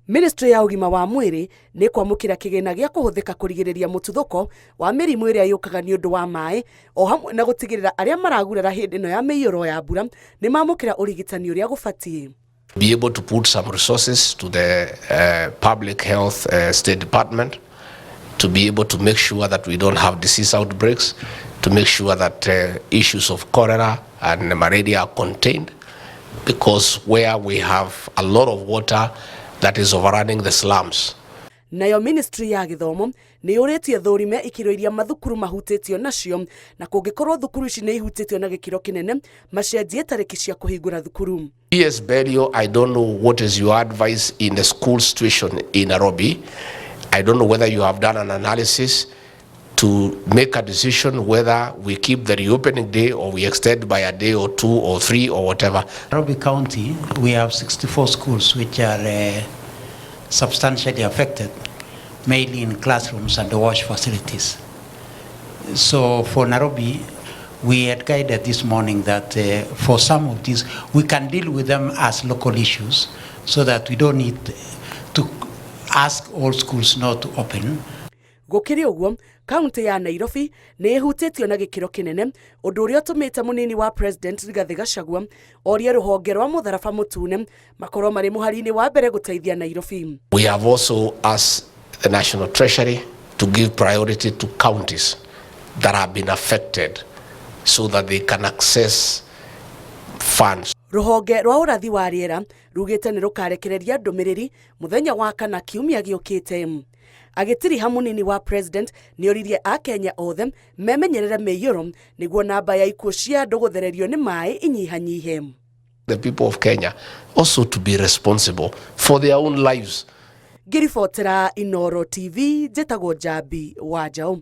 Ministry ya ugima wa mwiri ni kwamukira kigina gya kuhuthika kurigiriria mututhuko wa mirimu iria yukaga ni undu wa mai o hamwe na gutigirira aria maragurira hindi no ya meiyuro ya mbura ni mamukira urigitani uria gubatie. Be able to put some resources to the public health state department to be able to make sure that we don't have disease outbreaks, to make sure that issues of cholera and malaria are contained, because where we have a lot of water that is overrunning the slums. Nayo ministry ya githomo ni yuritie thurime ikiro iria mathukuru mahutitio nacio na kungikorwo thukuru ici ni ihutitio na gikiro kinene macenjie tariki cia kuhingura thukuru. Yes, Belio, I don't know what is your advice in the school situation in Nairobi. I don't know whether you have done an analysis to make a decision whether we keep the reopening day or we extend by a day or 2 or 3 or whatever. Nairobi County, we have 64 schools which are substantially affected, mainly in classrooms and the wash facilities. So for Nairobi, we had guided this morning that for some of these, we can deal with them as local issues so that we don't need to ask all schools not to open. Gukiri uguo, kaunti ya Nairobi ni ihutitio na gikiro kinene undu uria utumite munini wa president Rigathi Gachagua orie ruhonge rwa mutharaba mutune makorwo mari muharini wa mbere guteithia Nairobi. We have also asked the National Treasury to give priority to counties that have been affected so that they can access funds. Ruhonge rwa urathi wa riera rugite ni rukarekereria ndumiriri muthenya wa kana kiumia giukite. Agitiriha munini wa president ni oririe a Kenya othe memenyerere meiyuro niguo namba ya ikuo cia andu guthererio ni mai inyihanyihe. The people of Kenya also to be responsible for their own lives. Ngiribotera Inooro TV, njĩtagwo Njambi Wanjaũ.